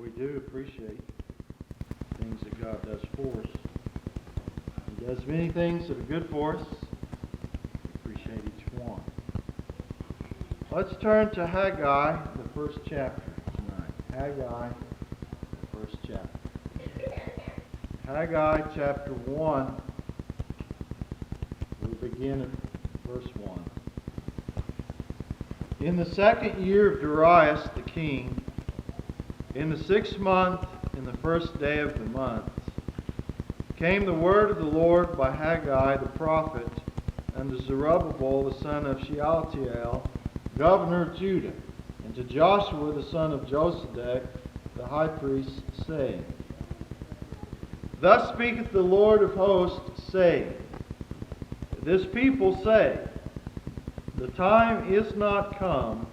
we do appreciate things that God does for us. He does many things that are good for us. We appreciate each one. Let's turn to Haggai, the first chapter tonight. Haggai, the first chapter. Haggai chapter 1. We'll begin at verse 1. In the second year of Darius the king, in the 6th month, in the first day of the month, came the word of the Lord by Haggai the prophet unto Zerubbabel the son of Shealtiel, governor of Judah, and to Joshua the son of Josedech, the high priest, saying, Thus speaketh the Lord of hosts, saying, This people say, The time is not come,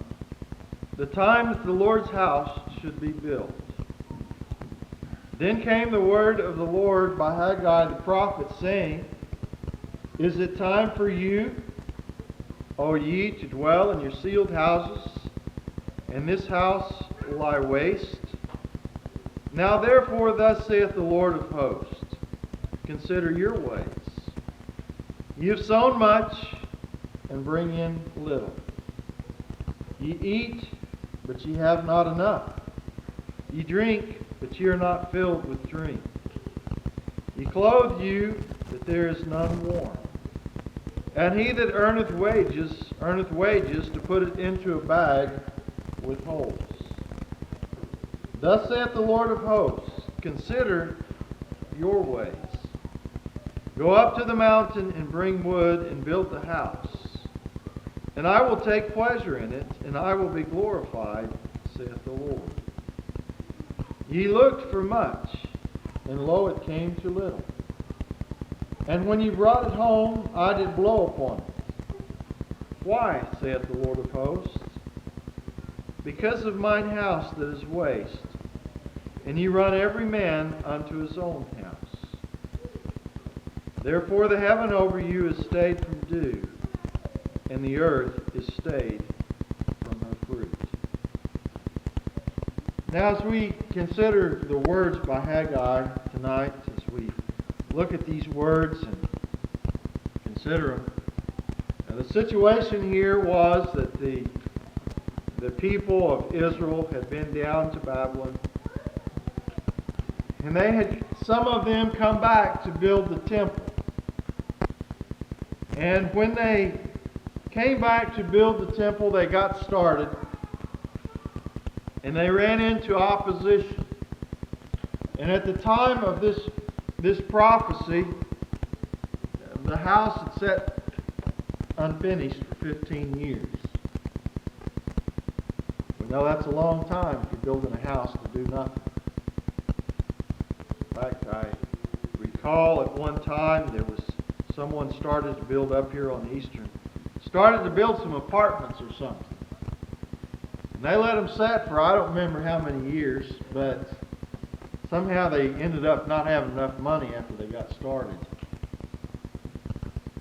the time that the Lord's house should be built. Then came the word of the Lord by Haggai the prophet, saying, Is it time for you, O ye, to dwell in your sealed houses, and this house lie waste? Now therefore thus saith the Lord of hosts, Consider your ways. Ye have sown much, and bring in little. Ye eat, but ye have not enough. Ye drink, but ye are not filled with drink. Ye clothe you, but there is none warm. And he that earneth wages to put it into a bag with holes. Thus saith the Lord of hosts, Consider your ways. Go up to the mountain and bring wood and build the house. And I will take pleasure in it, and I will be glorified, saith the Lord. Ye looked for much, and lo, it came to little. And when ye brought it home, I did blow upon it. Why, saith the Lord of hosts? Because of mine house that is waste, and ye run every man unto his own house. Therefore the heaven over you is stayed from dew, and the earth is stayed from her fruit. Now as we consider the words by Haggai tonight, as we look at these words and consider them, now the situation here was that the people of Israel had been down to Babylon, and they had, some of them, come back to build the temple. And when they came back to build the temple, they got started, and they ran into opposition. And at the time of this prophecy, the house had sat unfinished for 15 years. We know that's a long time for building a house to do nothing. In fact, I recall at one time there was someone started to build up here on Eastern. Started to build some apartments or something. And they let them sit for I don't remember how many years, but somehow they ended up not having enough money after they got started.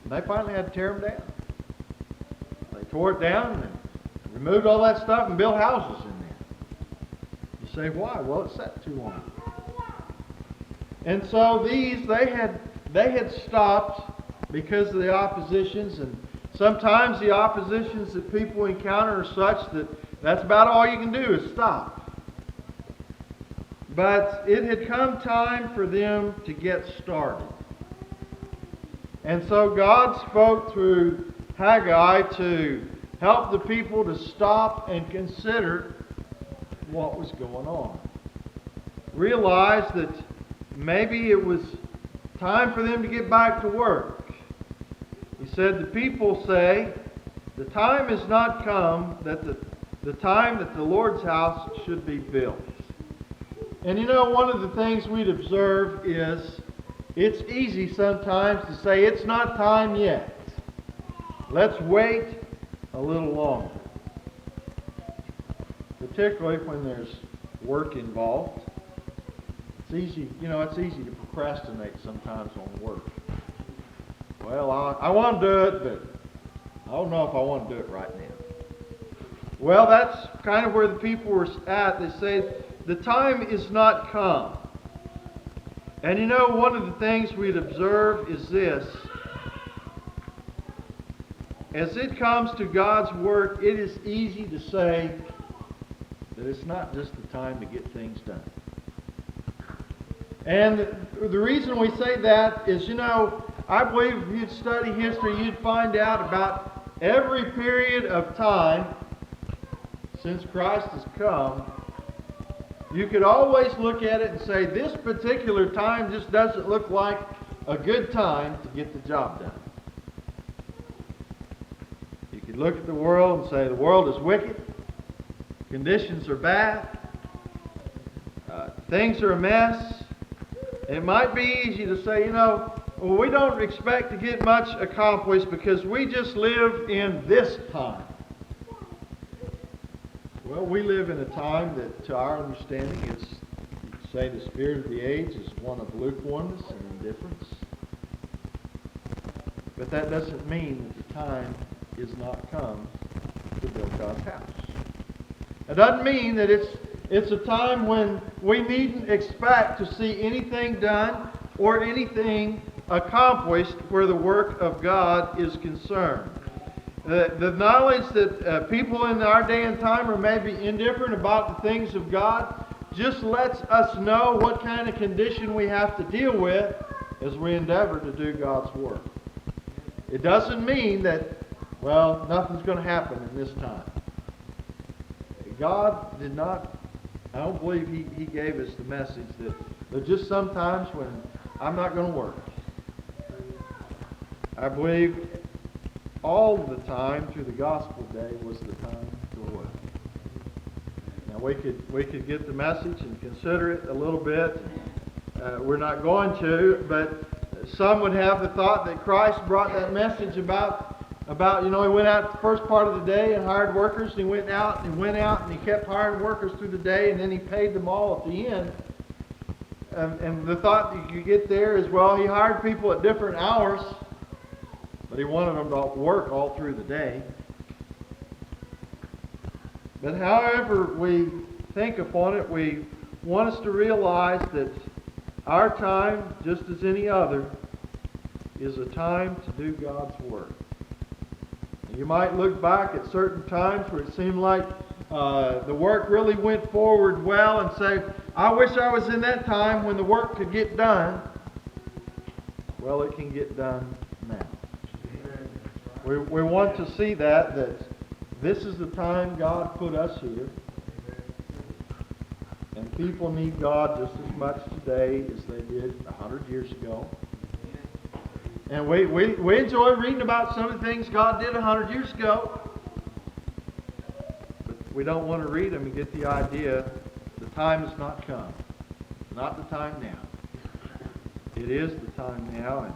And they finally had to tear them down. They tore it down and removed all that stuff and built houses in there. You say, why? Well, it sat too long. And so they had stopped because of the oppositions, and sometimes the oppositions that people encounter are such that that's about all you can do is stop. But it had come time for them to get started. And so God spoke through Haggai to help the people to stop and consider what was going on. Realize that maybe it was time for them to get back to work. He said, the people say, the time has not come that the time that the Lord's house should be built. And you know, one of the things we'd observe is it's easy sometimes to say it's not time yet. Let's wait a little longer. Particularly when there's work involved. It's easy to procrastinate sometimes on work. Well, I want to do it, but I don't know if I want to do it right now. Well, that's kind of where the people were at. They say the time is not come. And you know, one of the things we'd observe is this. As it comes to God's work, it is easy to say that it's not just the time to get things done. And the reason we say that is, you know, I believe if you'd study history, you'd find out about every period of time since Christ has come. You could always look at it and say, this particular time just doesn't look like a good time to get the job done. You could look at the world and say the world is wicked, conditions are bad, things are a mess. It might be easy to say, you know, well, we don't expect to get much accomplished because we just live in this time. Well, we live in a time that, to our understanding, it's, you could say the spirit of the age is one of lukewarmness and indifference. But that doesn't mean that the time is not come to build God's house. It doesn't mean that it's a time when we needn't expect to see anything done or anything accomplished where the work of God is concerned. The knowledge that people in our day and time are maybe indifferent about the things of God just lets us know what kind of condition we have to deal with as we endeavor to do God's work. It doesn't mean that, well, nothing's going to happen in this time. God did not, I don't believe He gave us the message that there's just some times when I'm not going to work. I believe all the time through the gospel day was the time to work. Now we could get the message and consider it a little bit. We're not going to, but some would have the thought that Christ brought that message about you know, He went out the first part of the day and hired workers, and He went out and He kept hiring workers through the day, and then He paid them all at the end. And the thought that you get there is, well, He hired people at different hours, but He wanted them to work all through the day. But however we think upon it, we want us to realize that our time, just as any other, is a time to do God's work. You might look back at certain times where it seemed like the work really went forward well and say, I wish I was in that time when the work could get done. Well, it can get done now. We want to see that this is the time God put us here. And people need God just as much today as they did 100 years ago. And we enjoy reading about some of the things God did 100 years ago. But we don't want to read them and get the idea the time has not come. It's not the time now. It is the time now. And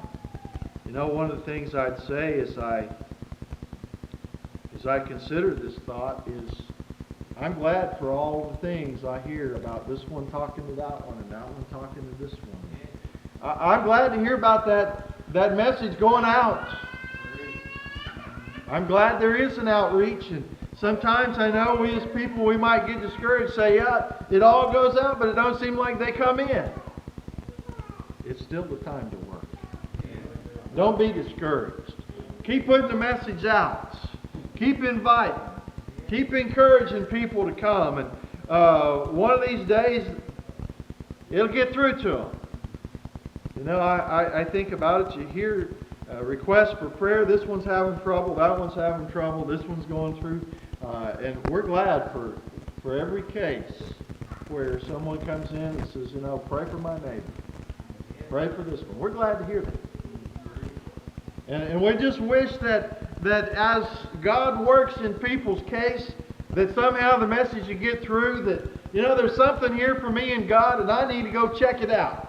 you know, one of the things I'd say as I consider this thought is I'm glad for all the things I hear about this one talking to that one and that one talking to this one. I'm glad to hear about that message going out. I'm glad there is an outreach, and sometimes I know we as people, we might get discouraged, say, yeah, it all goes out, but it don't seem like they come in. It's still the time to work. Don't be discouraged. Keep putting the message out. Keep inviting. Keep encouraging people to come, and one of these days, it'll get through to them. You know, I think about it. You hear requests for prayer. This one's having trouble. That one's having trouble. This one's going through. And we're glad for every case where someone comes in and says, you know, pray for my neighbor. Pray for this one. We're glad to hear that. And we just wish that as God works in people's case, that somehow the message you get through that, you know, there's something here for me and God, and I need to go check it out.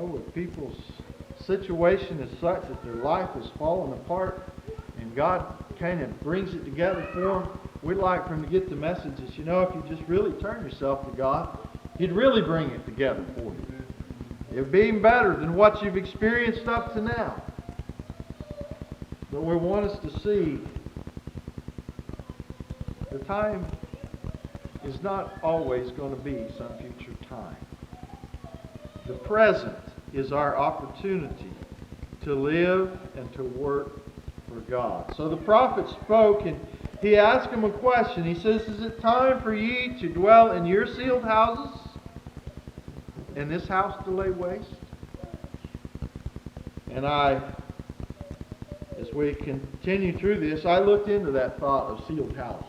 If people's situation is such that their life is falling apart and God kind of brings it together for them, we'd like for them to get the message that, you know, if you just really turn yourself to God, He'd really bring it together for you. It would be even better than what you've experienced up to now. But we want us to see the time is not always going to be some future time. The present is our opportunity to live and to work for God. So the prophet spoke, and he asked him a question. He says, is it time for ye to dwell in your sealed houses, and this house to lay waste? And as we continue through this, I looked into that thought of sealed houses.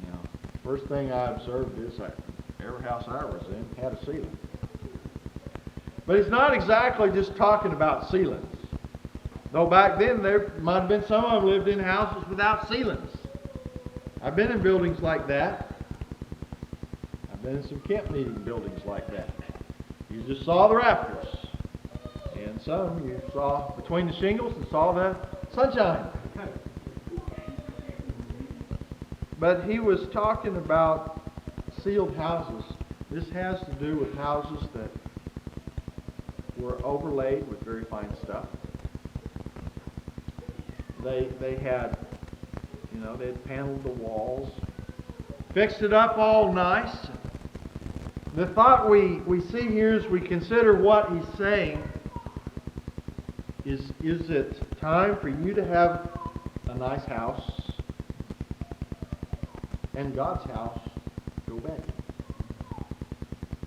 Now, first thing I observed is that every house I was in had a ceiling. But it's not exactly just talking about ceilings. Though back then there might have been some of them lived in houses without ceilings. I've been in buildings like that. I've been in some camp meeting buildings like that. You just saw the rafters. And some you saw between the shingles and saw the sunshine. But he was talking about sealed houses. This has to do with houses that were overlaid with very fine stuff. They had, they had paneled the walls, fixed it up all nice. The thought we see here as we consider what he's saying is it time for you to have a nice house and God's house go begging?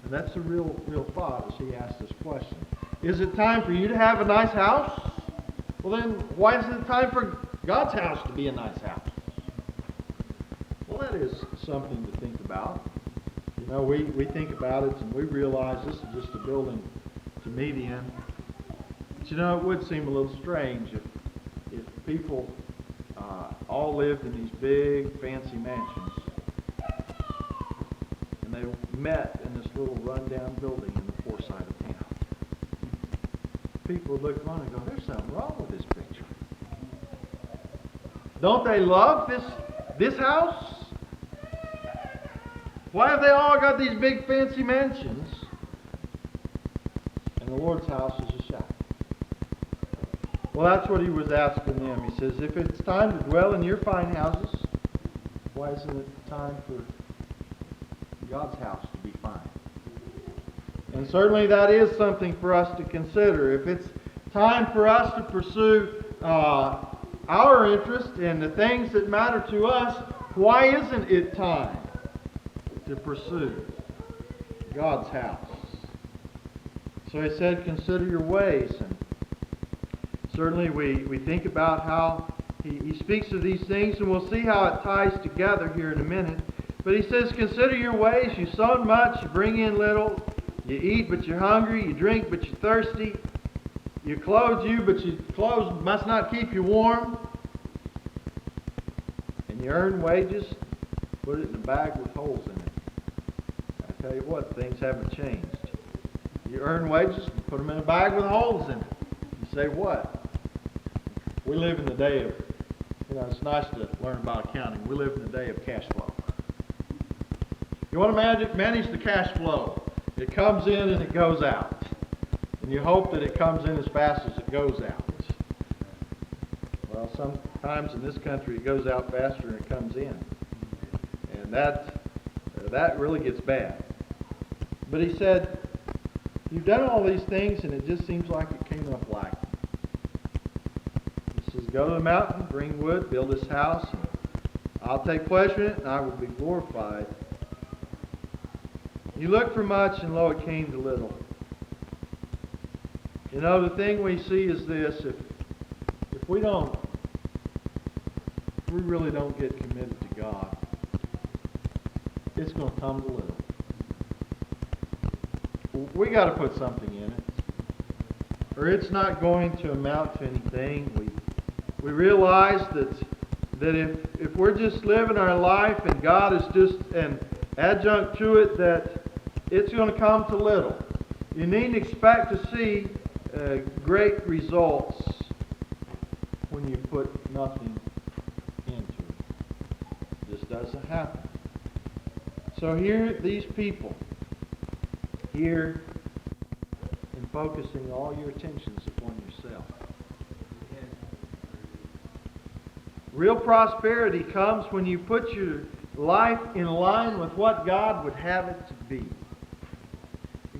And that's a real thought as he asks this question. Is it time for you to have a nice house? Well then, why isn't it time for God's house to be a nice house? Well, that is something to think about. We think about it and we realize this is just a building to meet in. But it would seem a little strange if people all lived in these big fancy mansions and they met in this little rundown building in the poor side of town. People would look on and go, there's something wrong with this picture. Don't they love this house? Why have they all got these big fancy mansions and the Lord's house is a shack? Well, that's what he was asking them. He says, if it's time to dwell in your fine houses, why isn't it time for God's house to be fine? And certainly that is something for us to consider. If it's time for us to pursue our interest in the things that matter to us, why isn't it time to pursue God's house? So he said, consider your ways. And certainly we think about how he speaks of these things, and we'll see how it ties together here in a minute. But he says, consider your ways. You sow much, you bring in little. You eat, but you're hungry. You drink, but you're thirsty. You clothe you, but your clothes must not keep you warm. And you earn wages, put it in a bag with holes in it. I tell you what, things haven't changed. You earn wages, you put them in a bag with holes in it. You say, what? We live in the day of, it's nice to learn about accounting. We live in the day of cash flow. You want to manage the cash flow. It comes in and it goes out. And you hope that it comes in as fast as it goes out. Well, sometimes in this country it goes out faster than it comes in. And that really gets bad. But he said, you've done all these things and it just seems like it came up lacking. He says, go to the mountain, bring wood, build this house, and I'll take pleasure in it and I will be glorified. You looked for much, and lo, it came to little. The thing we see is this: if we really don't get committed to God, it's going to come to little. We got to put something in it, or it's not going to amount to anything. We realize that if we're just living our life and God is just an adjunct to it, that it's going to come to little. You needn't expect to see great results when you put nothing into it. This doesn't happen. So here, these people, here, in focusing all your attentions upon yourself. Real prosperity comes when you put your life in line with what God would have it to be.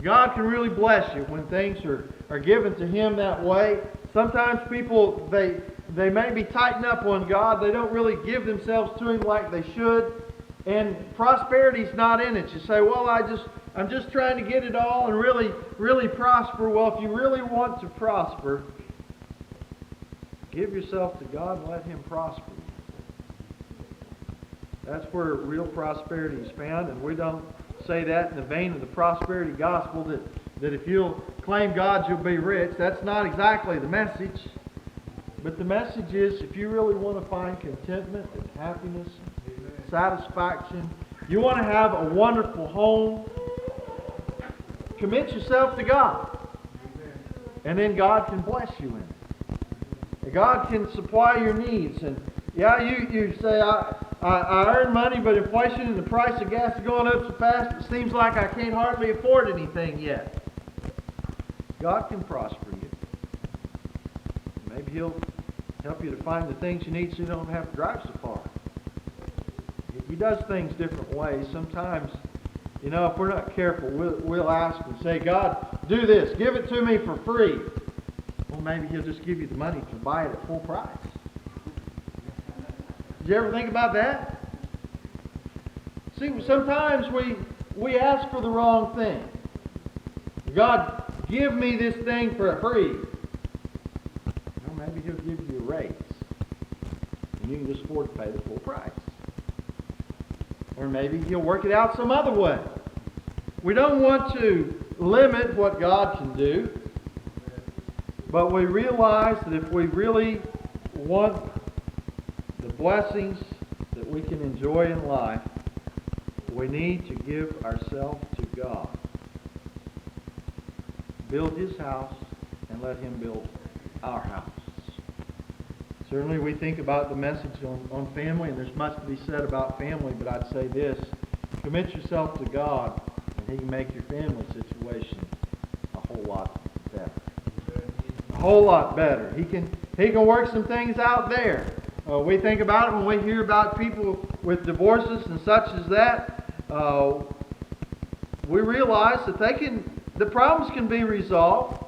God can really bless you when things are given to Him that way. Sometimes people, they maybe tighten up on God. They don't really give themselves to Him like they should. And prosperity's not in it. You say, well, I'm just trying to get it all and really prosper. Well, if you really want to prosper, give yourself to God and let Him prosper. That's where real prosperity is found, and we don't say that in the vein of the prosperity gospel that if you'll claim God, you'll be rich. That's not exactly the message. But the message is, if you really want to find contentment and happiness, satisfaction, you want to have a wonderful home, commit yourself to God. And then God can bless you in it. And God can supply your needs. And yeah, you say, I earn money, but inflation and the price of gas is going up so fast, it seems like I can't hardly afford anything yet. God can prosper you. Maybe He'll help you to find the things you need so you don't have to drive so far. He does things different ways. Sometimes, if we're not careful, we'll ask and say, God, do this. Give it to me for free. Well, maybe He'll just give you the money to buy it at full price. Did you ever think about that? See, sometimes we ask for the wrong thing. God, give me this thing for free. Well, maybe He'll give you a raise. And you can just afford to pay the full price. Or maybe He'll work it out some other way. We don't want to limit what God can do. But we realize that if we really want the blessings that we can enjoy in life, we need to give ourselves to God. Build His house and let Him build our house. Certainly we think about the message on family, and there's much to be said about family, but I'd say this: commit yourself to God, and He can make your family situation a whole lot better. A whole lot better. He can work some things out there. We think about it when we hear about people with divorces and such as that. We realize that the problems can be resolved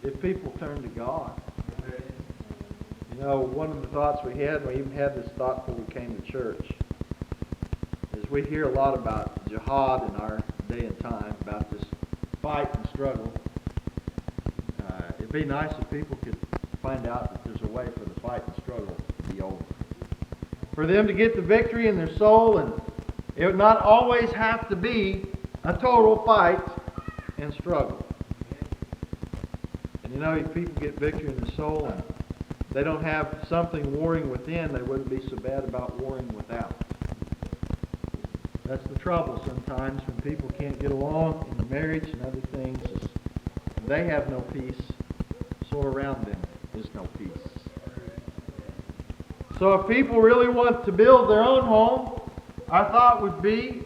if people turn to God. One of the thoughts we even had this thought before we came to church, is we hear a lot about jihad in our day and time, about this fight and struggle. It'd be nice if people could find out that there's a way for the fight and struggle to be over. For them to get the victory in their soul, and it would not always have to be a total fight and struggle. And if people get victory in their soul and they don't have something warring within, they wouldn't be so bad about warring without. That's the trouble sometimes when people can't get along in marriage and other things. They have no peace, so around them is no peace. So if people really want to build their own home, our thought would be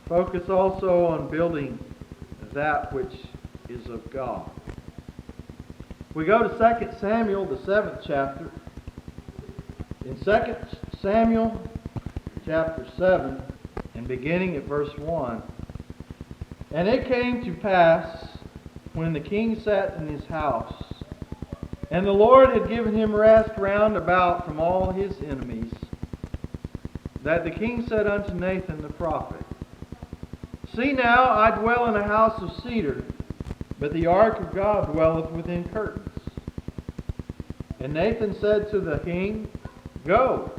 focus also on building that which is of God. We go to 2 Samuel, the 7th chapter. In 2 Samuel chapter 7, and beginning at verse 1, and it came to pass, when the king sat in his house, and the Lord had given him rest round about from all his enemies, that the king said unto Nathan the prophet, See now, I dwell in a house of cedar, but the ark of God dwelleth within curtains. And Nathan said to the king, Go,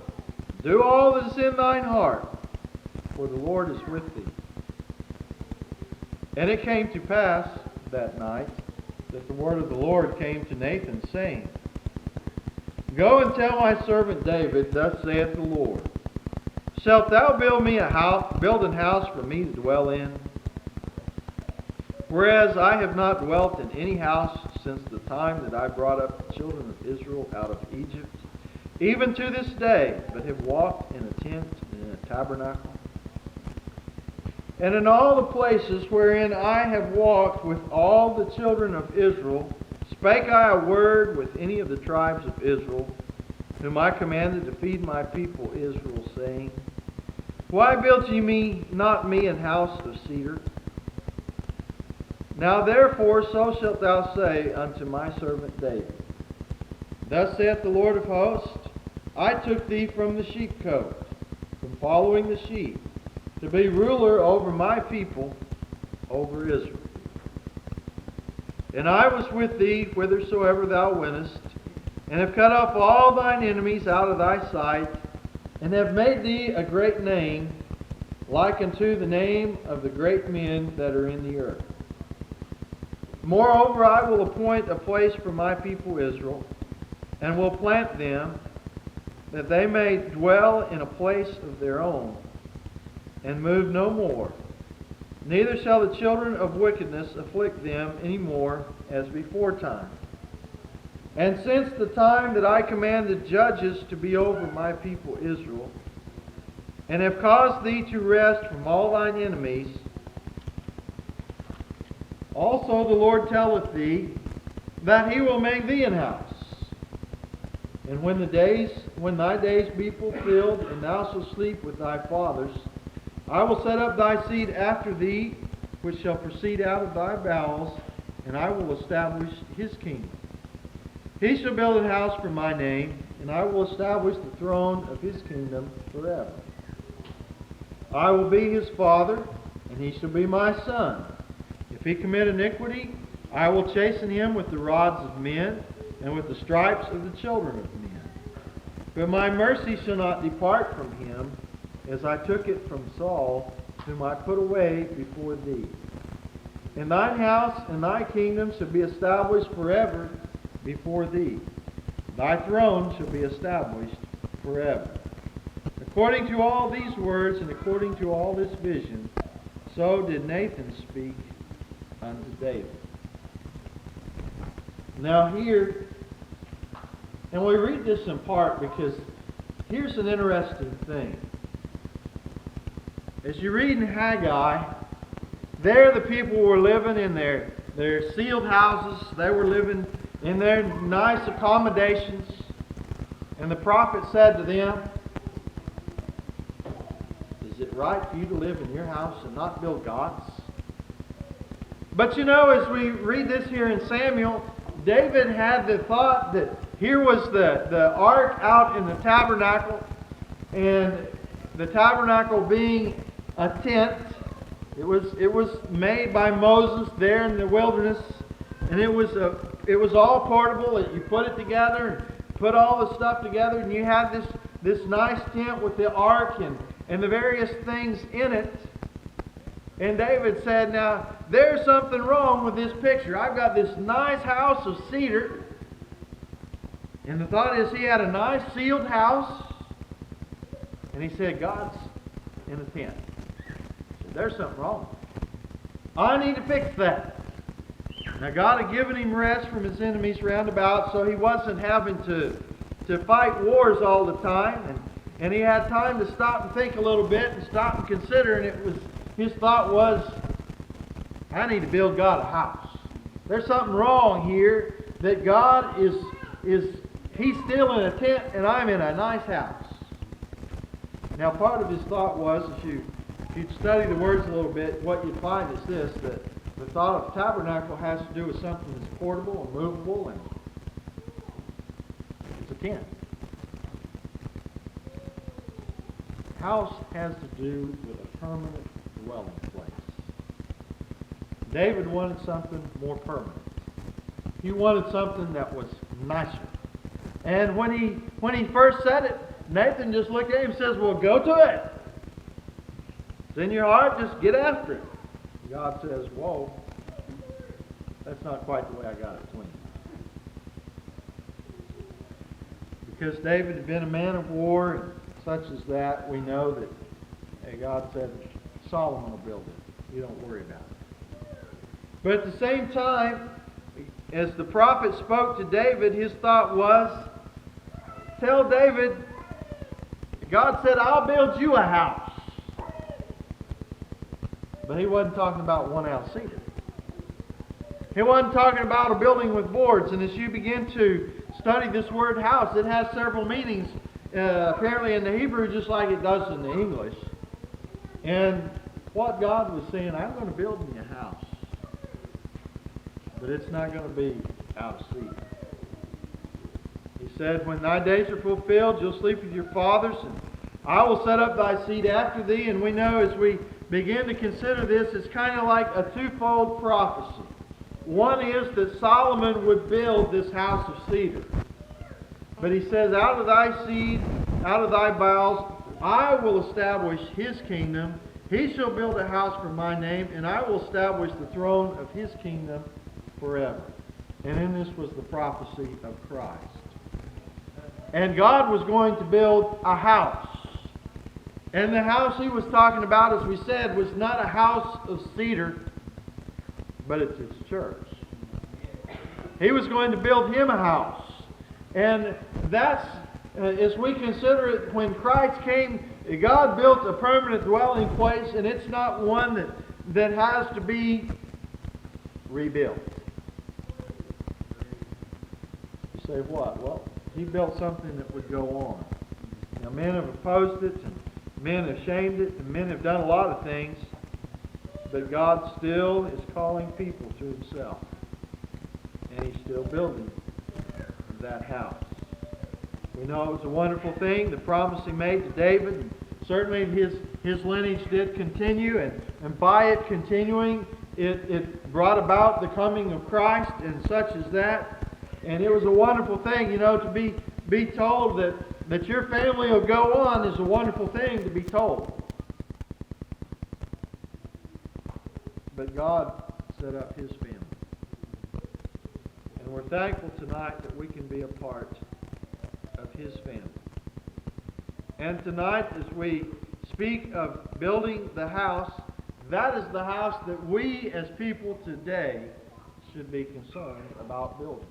do all that is in thine heart, for the Lord is with thee. And it came to pass that night that the word of the Lord came to Nathan, saying, Go and tell my servant David, Thus saith the Lord, Shalt thou build me build an house for me to dwell in? Whereas I have not dwelt in any house since the time that I brought up the children of Israel out of Egypt, even to this day, but have walked in a tent and in a tabernacle. And in all the places wherein I have walked with all the children of Israel, spake I a word with any of the tribes of Israel, whom I commanded to feed my people Israel, saying, Why built ye not me an house of cedar? Now therefore so shalt thou say unto my servant David, Thus saith the Lord of hosts, I took thee from the sheepcote, from following the sheep, to be ruler over my people, over Israel. And I was with thee whithersoever thou wentest, and have cut off all thine enemies out of thy sight, and have made thee a great name, like unto the name of the great men that are in the earth. Moreover, I will appoint a place for my people Israel, and will plant them, that they may dwell in a place of their own, and move no more. Neither shall the children of wickedness afflict them any more as before time. And since the time that I commanded judges to be over my people Israel, and have caused thee to rest from all thine enemies, also the Lord telleth thee that he will make thee an house. And when thy days be fulfilled, and thou shalt sleep with thy fathers, I will set up thy seed after thee, which shall proceed out of thy bowels, and I will establish his kingdom. He shall build a house for my name, and I will establish the throne of his kingdom forever. I will be his father, and he shall be my son. If he commit iniquity, I will chasten him with the rods of men, and with the stripes of the children of men. But my mercy shall not depart from him, as I took it from Saul, whom I put away before thee. And thine house and thy kingdom shall be established forever before thee. Thy throne shall be established forever. According to all these words and according to all this vision, so did Nathan speak unto David. Now here, and we read this in part because here's an interesting thing. As you read in Haggai, there the people were living in their sealed houses. They were living in their nice accommodations. And the prophet said to them, Is it right for you to live in your house and not build God's? But you know, as we read this here in Samuel, David had the thought that here was the ark out in the tabernacle, and the tabernacle being a tent. It was made by Moses there in the wilderness, and it was all portable. You put it together and put all the stuff together, and you had this nice tent with the ark and the various things in it. And David said, now, there's something wrong with this picture. I've got this nice house of cedar. And the thought is he had a nice sealed house. And he said, God's in a tent. He said, there's something wrong. I need to fix that. Now God had given him rest from his enemies round about, so he wasn't having to fight wars all the time. And he had time to stop and think a little bit and stop and consider. And his thought was, I need to build God a house. There's something wrong here that God is he's still in a tent and I'm in a nice house. Now part of his thought was, if you'd study the words a little bit, what you'd find is this, that the thought of tabernacle has to do with something that's portable and movable, and it's a tent. House has to do with a permanent dwelling place. David wanted something more permanent. He wanted something that was nicer. And when he first said it, Nathan just looked at him and says, well, go to it. It's in your heart, just get after it. God says, whoa, that's not quite the way I got it planned. Because David had been a man of war, and such as that, we know that God said, Solomon will build it. You don't worry about it. But at the same time, as the prophet spoke to David, his thought was, tell David, God said, I'll build you a house. But he wasn't talking about one ounce cedar. He wasn't talking about a building with boards. And as you begin to study this word house, it has several meanings, apparently in the Hebrew, just like it does in the English. And what God was saying, I'm going to build me a house. But it's not going to be out of seed. He said, when thy days are fulfilled, you'll sleep with your fathers, and I will set up thy seed after thee. And we know as we begin to consider this, it's kind of like a twofold prophecy. One is that Solomon would build this house of cedar. But he says, out of thy seed, out of thy bowels, I will establish his kingdom. He shall build a house for my name, and I will establish the throne of his kingdom forever. And in this was the prophecy of Christ. And God was going to build a house. And the house he was talking about, as we said, was not a house of cedar, but it's his church. He was going to build him a house. And that's, as we consider it, when Christ came, God built a permanent dwelling place, and it's not one that has to be rebuilt. You say, what? Well, he built something that would go on. Now, men have opposed it, and men have shamed it, and men have done a lot of things, but God still is calling people to himself. And he's still building that house. We know it was a wonderful thing, the promise he made to David. And certainly his lineage did continue, and by it continuing, it brought about the coming of Christ and such as that. And it was a wonderful thing, to be told that your family will go on is a wonderful thing to be told. But God set up his family. And we're thankful tonight that we can be a part of his family. And tonight, as we speak of building the house, that is the house that we as people today should be concerned about building.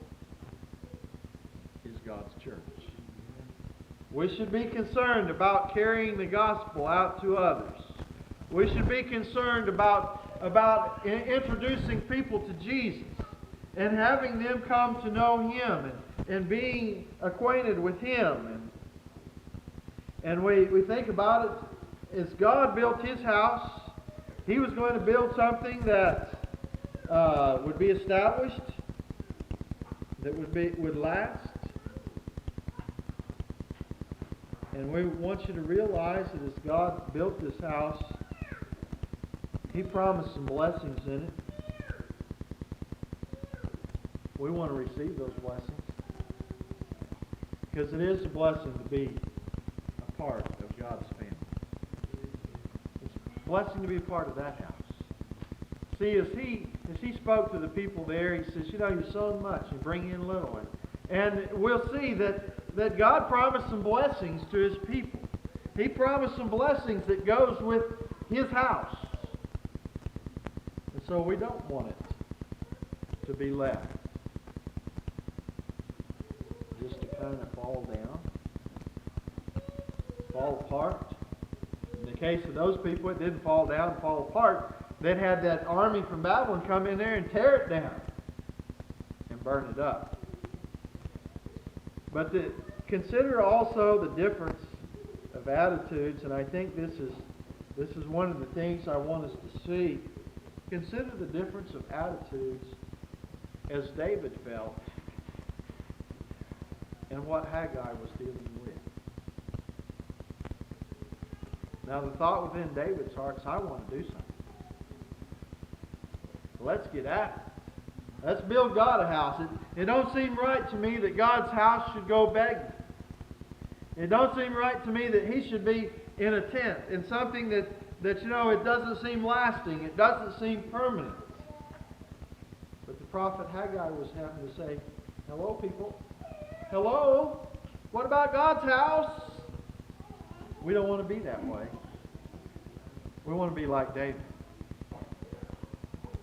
Is God's church. We should be concerned about carrying the gospel out to others. We should be concerned about introducing people to Jesus and having them come to know him and being acquainted with him. And we think about it, as God built his house, he was going to build something that would be established, that would last. And we want you to realize that as God built this house, he promised some blessings in it. We want to receive those blessings. Because it is a blessing to be a part of God's family. It's a blessing to be a part of that house. See, as he spoke to the people there, he says, you're sowing much and bring in little. And we'll see that God promised some blessings to his people. He promised some blessings that goes with his house. And so we don't want it to be left just to kind of fall down, fall apart. In the case of those people, it didn't fall down and fall apart. They'd had that army from Babylon come in there and tear it down and burn it up. But consider also the difference of attitudes, and I think this is one of the things I want us to see. Consider the difference of attitudes as David felt and what Haggai was dealing with. Now the thought within David's heart is, I want to do something. Let's get at it. Let's build God a house. It don't seem right to me that God's house should go begging. It don't seem right to me that he should be in a tent, in something that it doesn't seem lasting. It doesn't seem permanent. But the prophet Haggai was having to say, hello, people. Hello? What about God's house? We don't want to be that way. We want to be like David.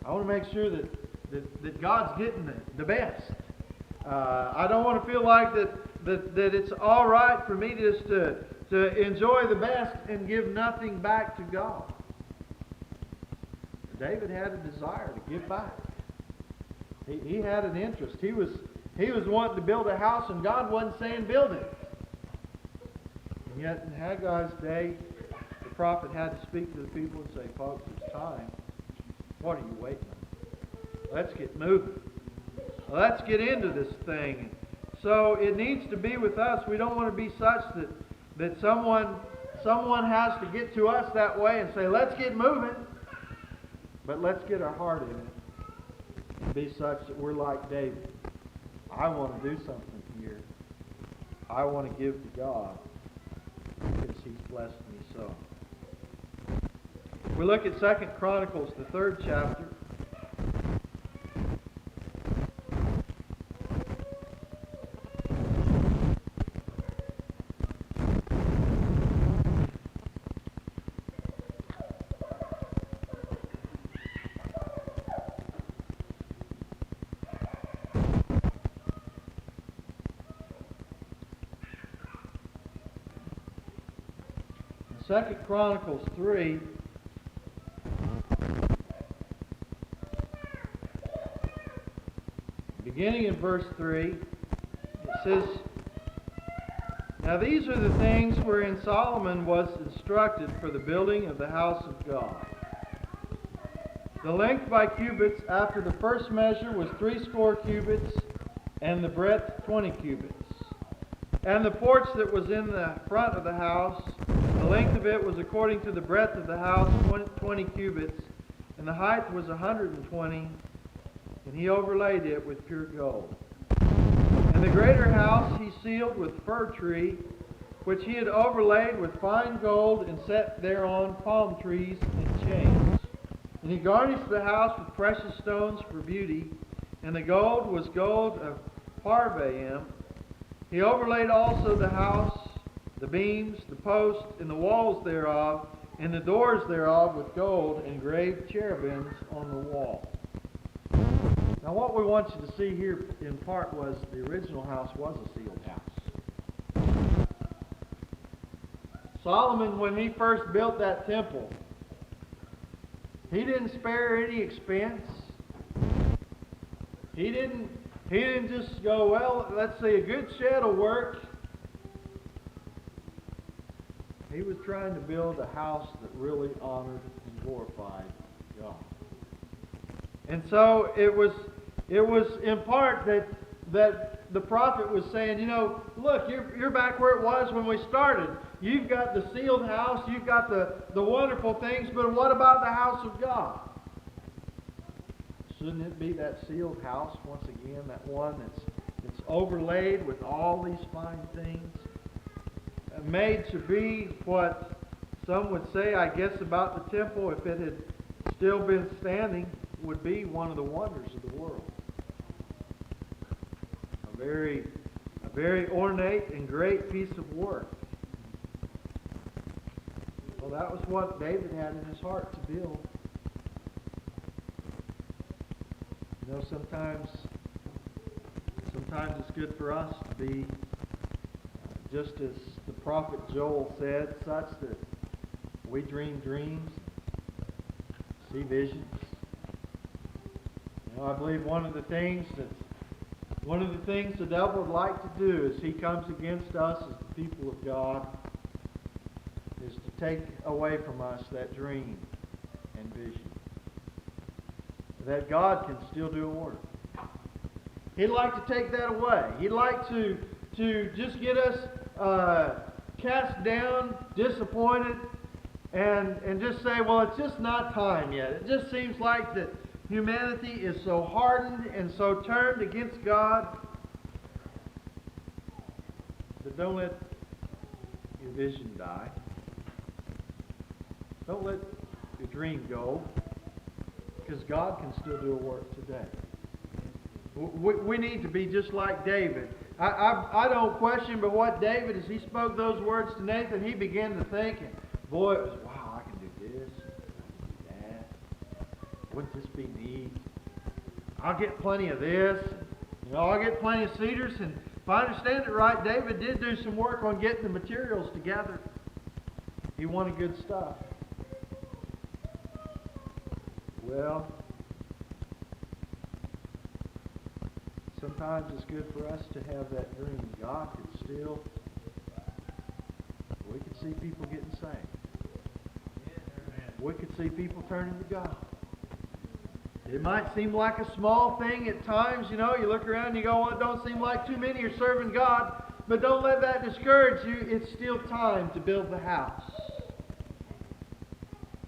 I want to make sure that God's getting the best. I don't want to feel like that it's all right for me just to enjoy the best and give nothing back to God. David had a desire to give back. He had an interest. He He was wanting to build a house, and God wasn't saying build it. And yet in Haggai's day, the prophet had to speak to the people and say, folks, it's time. What are you waiting on? Let's get moving. Let's get into this thing. So it needs to be with us. We don't want to be such that someone has to get to us that way and say, let's get moving. But let's get our heart in it and be such that we're like David. I want to do something here. I want to give to God because He's blessed me so. We look at 2 Chronicles, the 3rd chapter. Second Chronicles 3, beginning in verse 3, it says, Now these are the things wherein Solomon was instructed for the building of the house of God. The length by cubits after the first measure was 80 cubits, and the breadth 20 cubits. And the porch that was in the front of the house, the length of it was according to the breadth of the house, 20 cubits, and the height was 120, and he overlaid it with pure gold. And the greater house he sealed with fir tree, which he had overlaid with fine gold, and set thereon palm trees and chains. And he garnished the house with precious stones for beauty, and the gold was gold of Parvaim. He overlaid also the house, the beams, the posts, and the walls thereof, and the doors thereof with gold, and engraved cherubims on the wall. Now what we want you to see here in part was the original house was a sealed house. Solomon, when he first built that temple, he didn't spare any expense. He didn't just go, well, let's see, a good shed will work. He was trying to build a house that really honored and glorified God. And so it was in part that the prophet was saying, you know, look, you're back where it was when we started. You've got the sealed house, you've got the wonderful things, but what about the house of God? Shouldn't it be that sealed house once again, that one that's overlaid with all these fine things? Made to be what some would say, I guess, about the temple, if it had still been standing, would be one of the wonders of the world. A very ornate and great piece of work. Well, that was what David had in his heart to build. You know, sometimes it's good for us to be, just as the prophet Joel said, such that we dream dreams, see visions. You know, I believe one of the things the devil would like to do as he comes against us as the people of God is to take away from us that dream and vision. That God can still do a work. He'd like to take that away. He'd like to just get us cast down, disappointed, and just say, well, it's just not time yet. It just seems like that humanity is so hardened and so turned against God. But don't let your vision die. Don't let your dream go, because God can still do a work today. We need to be just like David. I don't question but what David, as he spoke those words to Nathan, he began to think, and boy, it was, wow, I can do this, I can do that. Wouldn't this be neat? I'll get plenty of this. You know, I'll get plenty of cedars. And if I understand it right, David did do some work on getting the materials together. He wanted good stuff. Well, sometimes it's good for us to have that dream. God could still, we could see people getting saved. We could see people turning to God. It might seem like a small thing at times, you look around and you go, well, it don't seem like too many are serving God. But don't let that discourage you. It's still time to build the house.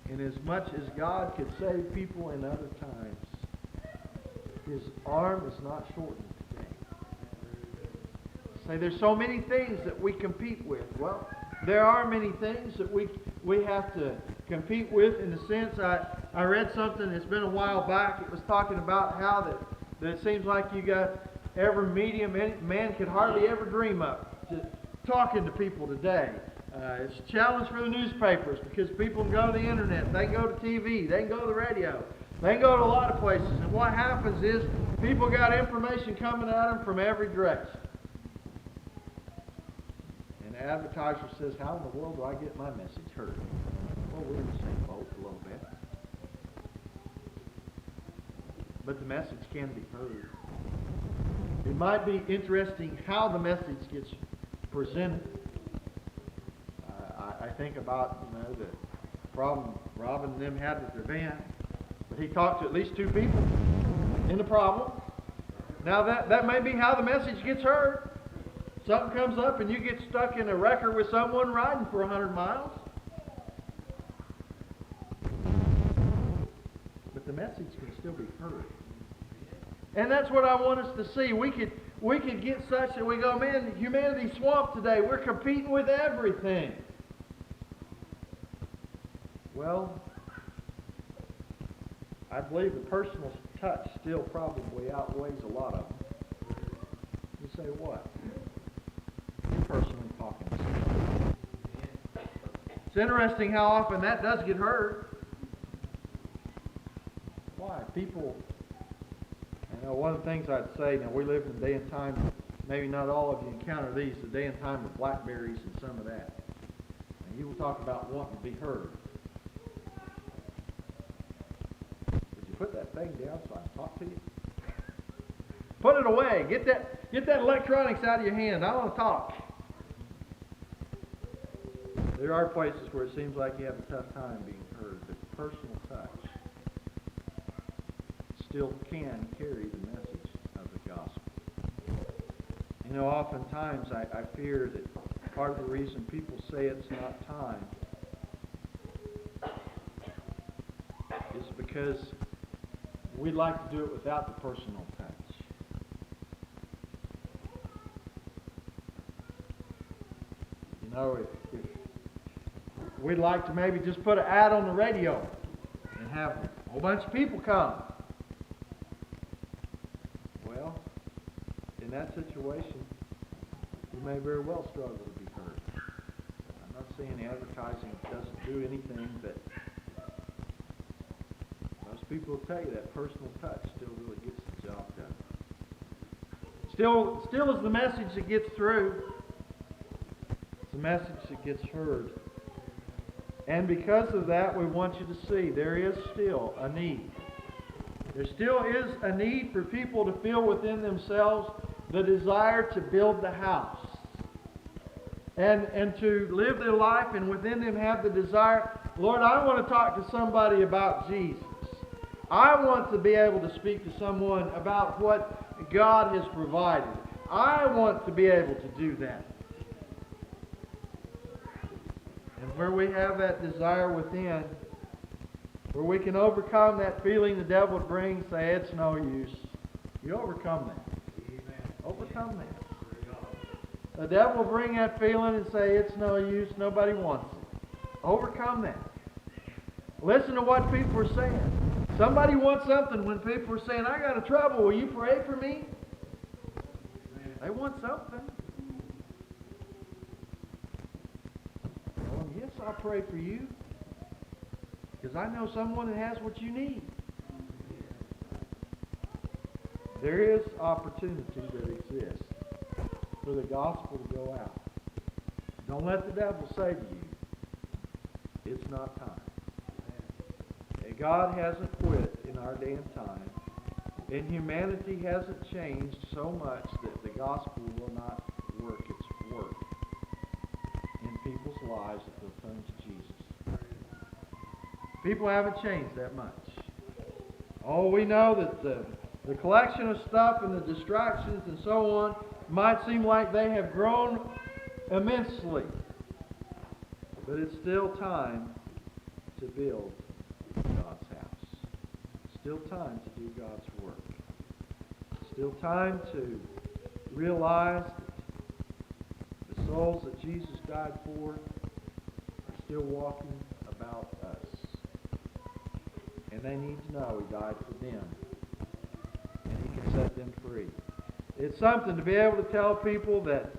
And as much as God could save people in other times, His arm is not shortened today. Say there's so many things that we compete with. Well, there are many things that we have to compete with in the sense, I read something that's been a while back. It was talking about how that it seems like you got every medium man could hardly ever dream of to talking to people today. It's a challenge for the newspapers because people can go to the internet, they can go to TV, they can go to the radio, they can go to a lot of places. And what happens is people got information coming at them from every direction. And the advertiser says, how in the world do I get my message heard? Well, we're in the same boat a little bit. But the message can be heard. It might be interesting how the message gets presented. I think about the problem Robin and them had with their van, but he talked to at least 2 people in the problem. Now that may be how the message gets heard. Something comes up and you get stuck in a wrecker with someone riding for 100 miles. But the message can still be heard. And that's what I want us to see. We could get such that we go, man, humanity's swamped today. We're competing with everything. Well, I believe the personal touch still probably outweighs a lot of them. You say what? You're personally talking to someone. It's interesting how often that does get heard. Why? People, one of the things I'd say, we live in a day and time, maybe not all of you encounter these, the day and time of blackberries and some of that. And you will talk about wanting to be heard. Would you put that thing down so I can talk to you? Put it away. Get that electronics out of your hand. I want to talk. There are places where it seems like you have a tough time being heard, but personal touch still can carry the message of the gospel. Oftentimes I fear that part of the reason people say it's not time is because we'd like to do it without the personal touch. If we'd like to maybe just put an ad on the radio and have a whole bunch of people come. Well, in that situation, you may very well struggle to be heard. I'm not saying advertising doesn't do anything, but most people will tell you that personal touch still really gets the job done. Still is the message that gets through. It's the message that gets heard. And because of that, we want you to see there is still a need. There still is a need for people to feel within themselves the desire to build the house. And to live their life and within them have the desire, Lord, I want to talk to somebody about Jesus. I want to be able to speak to someone about what God has provided. I want to be able to do that. And where we have that desire within, where we can overcome that feeling the devil brings, say it's no use. You overcome that. Amen. Overcome that. The devil will bring that feeling and say it's no use, nobody wants it. Overcome that. Listen to what people are saying. Somebody wants something when people are saying, I got a trouble, will you pray for me? They want something. Well, yes, I'll pray for you. Because I know someone that has what you need. There is opportunity that exists for the gospel to go out. Don't let the devil say to you, it's not time. And God hasn't quit in our day and time. And humanity hasn't changed so much that the gospel will not work its work in people's lives if they'll turn to Jesus. People haven't changed that much. Oh, we know that the collection of stuff and the distractions and so on might seem like they have grown immensely. But it's still time to build God's house. Still time to do God's work. Still time to realize that the souls that Jesus died for are still walking about us. And they need to know He died for them. And He can set them free. It's something to be able to tell people that,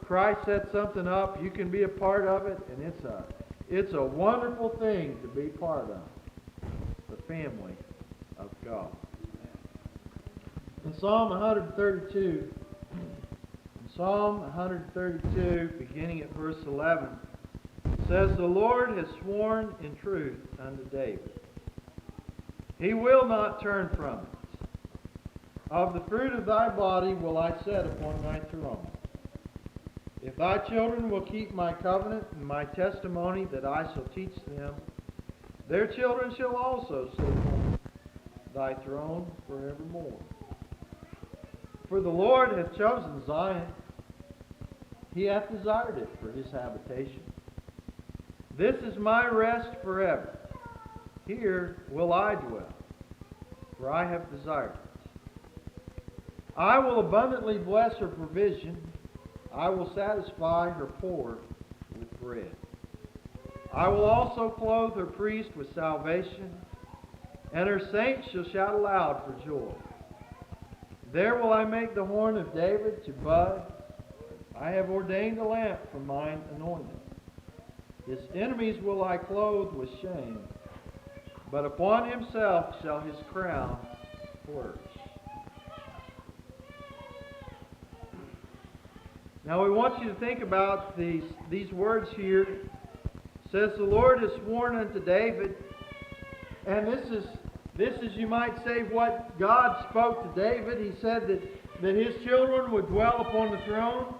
Christ set something up, you can be a part of it, and it's a wonderful thing to be part of. The family of God. In Psalm 132, beginning at verse 11, it says, "The Lord has sworn in truth unto David. He will not turn from it. Of the fruit of thy body will I set upon thy throne. If thy children will keep my covenant and my testimony that I shall teach them, their children shall also sit upon thy throne forevermore. For the Lord hath chosen Zion. He hath desired it for his habitation. This is my rest forever. Here will I dwell, for I have desired it. I will abundantly bless her provision. I will satisfy her poor with bread. I will also clothe her priest with salvation, and her saints shall shout aloud for joy. There will I make the horn of David to bud. I have ordained a lamp for mine anointing. His enemies will I clothe with shame, but upon himself shall his crown flourish." Now we want you to think about these words here. It says, "The Lord has sworn unto David," and this is, you might say, what God spoke to David. He said that his children would dwell upon the throne.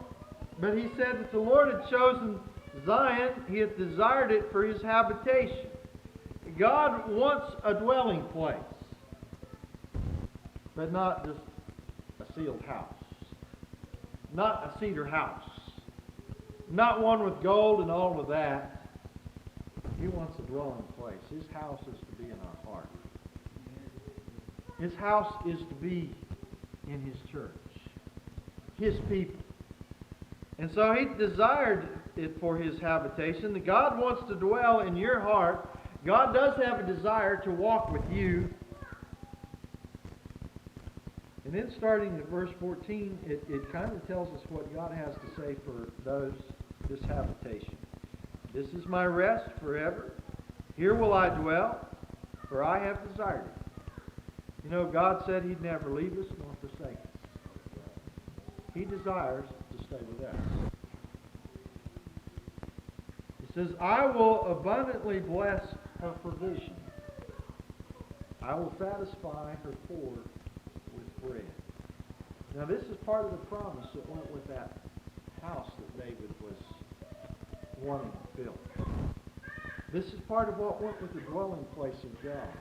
But he said that the Lord had chosen Zion. He had desired it for his habitation. God wants a dwelling place, but not just a sealed house. Not a cedar house. Not one with gold and all of that. He wants a dwelling place. His house is to be in our heart. His house is to be in His church. His people. And so He desired it for His habitation. That God wants to dwell in your heart. God does have a desire to walk with you. And then starting at verse 14, it kind of tells us what God has to say for this habitation. "This is my rest forever. Here will I dwell, for I have desired it." God said He'd never leave us nor forsake us. He desires to stay with us. He says, "I will abundantly bless her provision. I will satisfy her poor with bread." Now this is part of the promise that went with that house that David was wanting to build. This is part of what went with the dwelling place of God.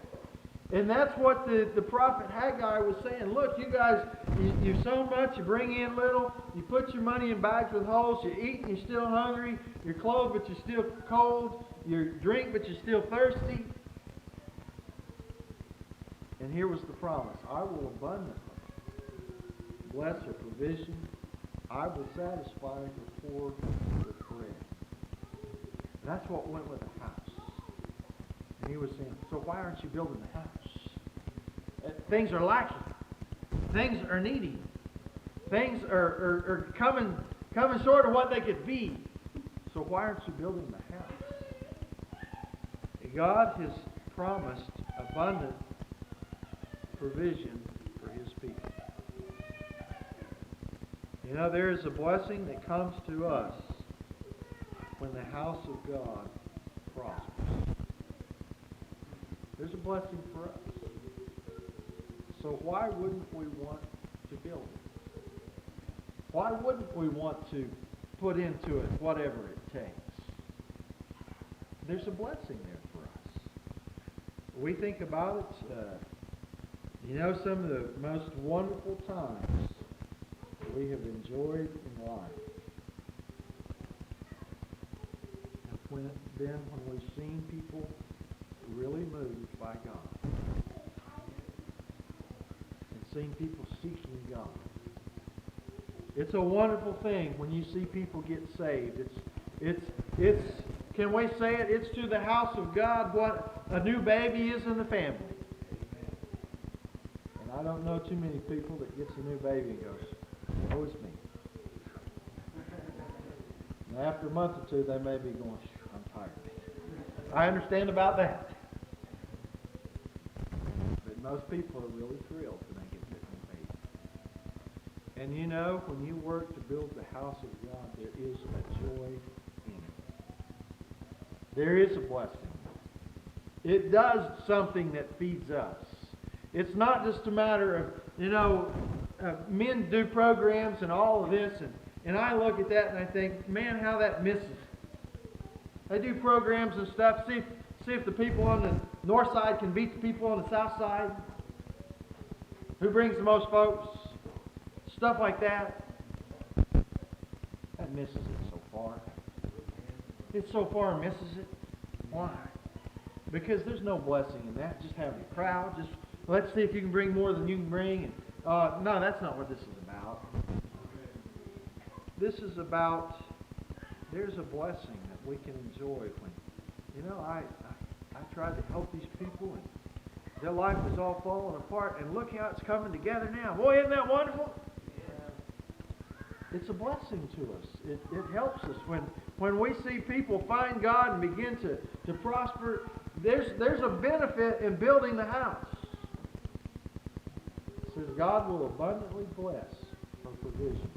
And that's what the prophet Haggai was saying. Look, you guys, you sow much, you bring in little, you put your money in bags with holes, you eat and you're still hungry, you're clothed but you're still cold, you drink but you're still thirsty. And here was the promise: I will abundantly bless her provision. I will satisfy her poor with bread. And that's what went with the house. And he was saying, so why aren't you building the house? Things are lacking. Things are needy. Things are coming short of what they could be. So why aren't you building the house? God has promised abundant provision for His people. There is a blessing that comes to us when the house of God prospers. There's a blessing for us. So why wouldn't we want to build it? Why wouldn't we want to put into it whatever it takes? There's a blessing there for us. We think about it, some of the most wonderful times we have enjoyed in life. When we've seen people really moved by God and seen people seeking God. It's a wonderful thing when you see people get saved. It's can we say it? It's to the house of God what a new baby is in the family. And I don't know too many people that gets a new baby and goes, "Oh, it's me." And after a month or two, they may be going, "I'm tired of it." I understand about that. But most people are really thrilled when they get their new baby. And when you work to build the house of God, there is a joy in it. There is a blessing. It does something that feeds us. It's not just a matter of, men do programs and all of this, and I look at that and I think, man, how that misses. They do programs and stuff, see if the people on the north side can beat the people on the south side. Who brings the most folks? Stuff like that. That misses it so far. It so far misses it. Why? Because there's no blessing in that. Just having a crowd. Just let's see if you can bring more than you can bring. And, no, that's not what this is about. This is about there's a blessing that we can enjoy when, I tried to help these people and their life was all falling apart, and look how it's coming together now. Boy, isn't that wonderful? It's a blessing to us. It helps us when we see people find God and begin to prosper. There's a benefit in building the house. It says God will abundantly bless for provision.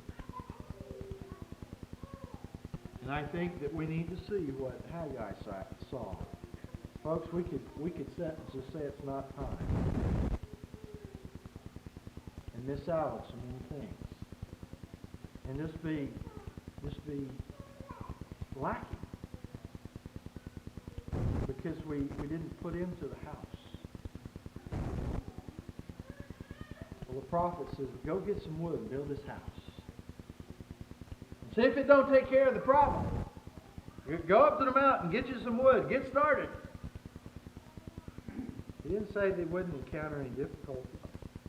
And I think that we need to see what Haggai saw. Folks, we could just say it's not time and miss out on so many things. And just be lacking because we didn't put into the house. Well, the prophet says, go get some wood and build this house. And see if it don't take care of the problem. Go up to the mountain, get you some wood, get started. He didn't say they wouldn't encounter any difficulty.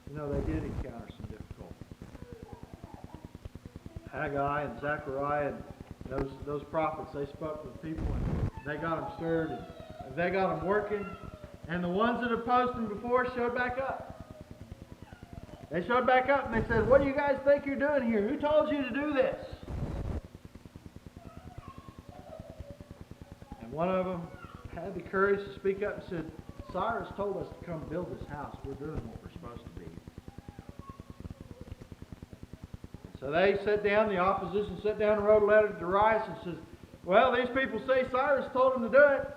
They did encounter some difficulty. Haggai and Zechariah and those prophets, they spoke to the people and they got them stirred and they got them working. And the ones that opposed them before showed back up. They showed back up and they said, "What do you guys think you're doing here? Who told you to do this?" And one of them had the courage to speak up and said, "Cyrus told us to come build this house. We're doing what we're supposed to be." So they sat down, the opposition sat down and wrote a letter to Darius and says, "Well, these people say Cyrus told them to do it,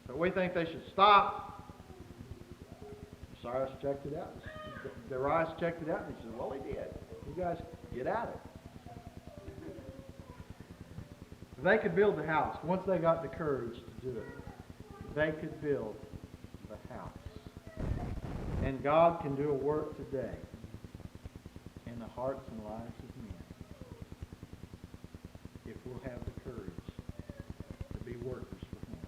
but we think they should stop." Cyrus checked it out. Darius checked it out and he said, "Well, he did. You guys get at it." They could build the house. Once they got the courage to do it, they could build the house. And God can do a work today in the hearts and lives of men if we'll have the courage to be workers for Him.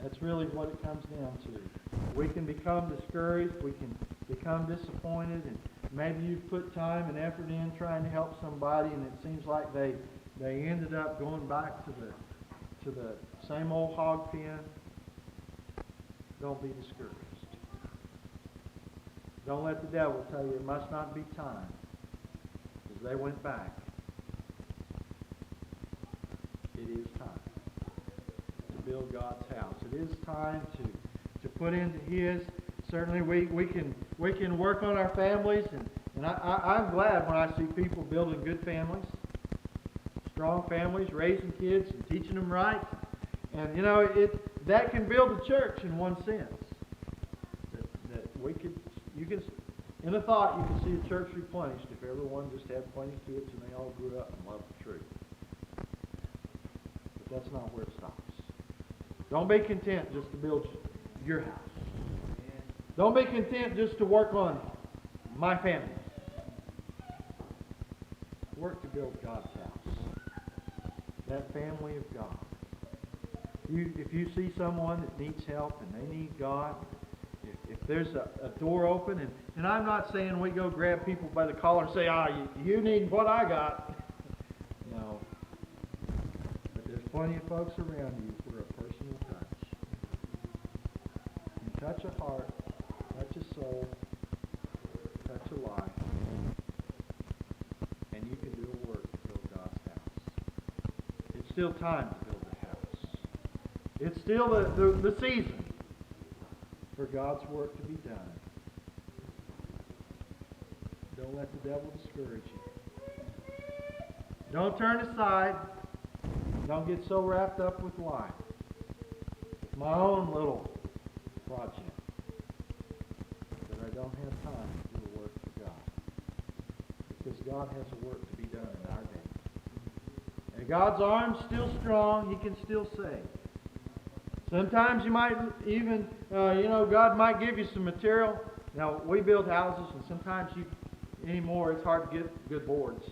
That's really what it comes down to. We can become discouraged, we can become disappointed, and maybe you've put time and effort in trying to help somebody and it seems like they ended up going back to the same old hog pen. Don't be discouraged. Don't let the devil tell you it must not be time, because they went back. It is time to build God's house. It is time to put into His. Certainly we can work on our families, and I'm glad when I see people building good families, strong families, raising kids and teaching them right. And that can build a church in one sense. That you can, in a thought, you can see a church replenished if everyone just had plenty of kids and they all grew up and loved the truth. But that's not where it stops. Don't be content just to build your house. Don't be content just to work on my family. Work to build God's house. That family of God. If you see someone that needs help and they need God, if there's a door open, and I'm not saying we go grab people by the collar and say, you need what I got. No. But there's plenty of folks around you for a personal touch. You touch a heart, touch a soul, touch a life, and you can do a work to build God's house. It's still time to build the house. It's still the season for God's work to be done. Don't let the devil discourage you. Don't turn aside. Don't get so wrapped up with life. It's my own little project that I don't have time to do the work for God. Because God has a work to be done in our day. And God's arm's still strong. He can still save. Sometimes you might even, God might give you some material. Now, we build houses, and sometimes anymore, it's hard to get good boards.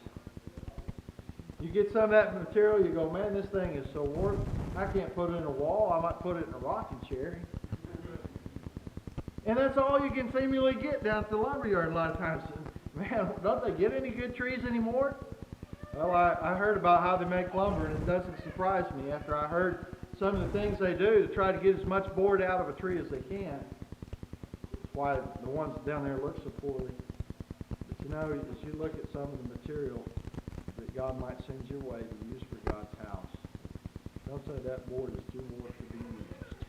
You get some of that material, you go, man, this thing is so warped. I can't put it in a wall. I might put it in a rocking chair. And that's all you can seemingly get down at the lumberyard a lot of times. Man, don't they get any good trees anymore? Well, I heard about how they make lumber, and it doesn't surprise me after I heard some of the things they do to try to get as much board out of a tree as they can. That's why the ones down there look so poorly. But as you look at some of the material that God might send your way to use for God's house, don't say that board is too warped to be used.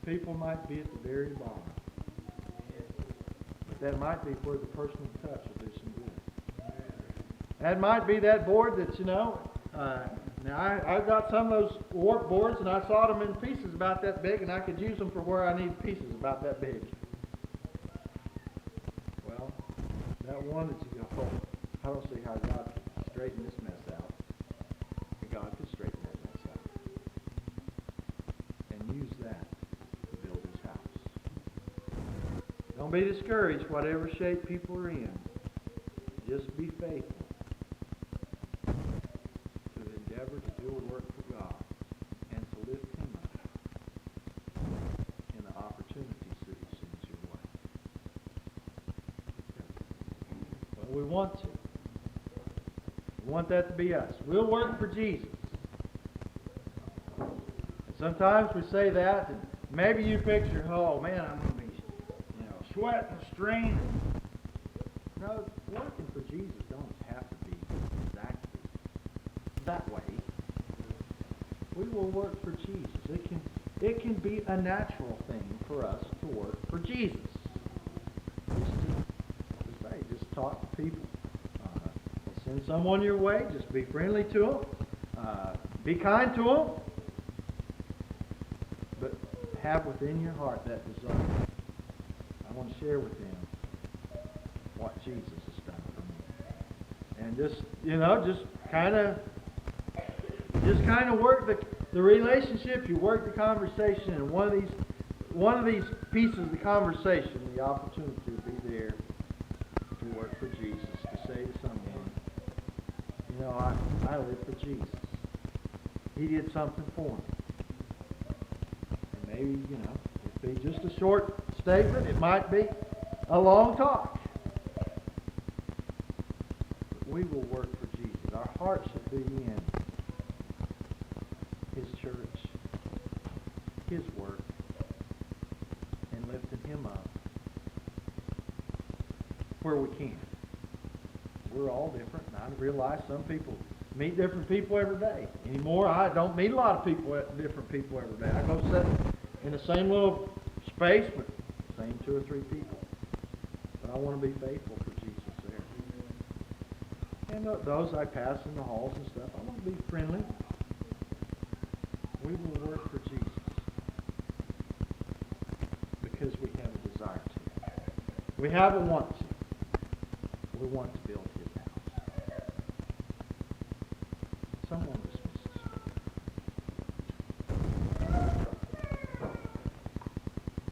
People might be at the very bottom. But that might be where the personal touch will do some good. That might be that board that, now, I've got some of those warp boards, and I sawed them in pieces about that big, and I could use them for where I need pieces about that big. Well, that one that you go, I don't see how God could straighten this mess out. And God could straighten that mess out. And use that to build His house. Don't be discouraged, whatever shape people are in. Just be faithful. To do a work for God and to lift Him up in the opportunities that He sends your way. But we want to. We want that to be us. We'll work for Jesus. And sometimes we say that, and maybe you picture, oh man, I'm going to be, sweating and straining. No, working for Jesus don't have to be exactly that way. We will work for Jesus. It can be a natural thing for us to work for Jesus. Just talk to people. Send someone your way. Just be friendly to them. Be kind to them. But have within your heart that desire. I want to share with them what Jesus has done for me. And just kind of work the relationship. You work the conversation, and one of these pieces of the conversation, the opportunity to be there to work for Jesus, to say to someone, I live for Jesus. He did something for me. And maybe, it'd be just a short statement. It might be a long talk. But we will work for Jesus. Our heart should be in His church, His work, and lifting Him up where we can. We're all different, and I realize some people meet different people every day. Anymore, I don't meet a lot of different people every day. I go sit in the same little space with the same 2 or 3 people. But I want to be faithful for Jesus there. And those I pass in the halls and stuff, I want to be friendly. We will work for Jesus because we have a desire to. We have a want to. We want to build.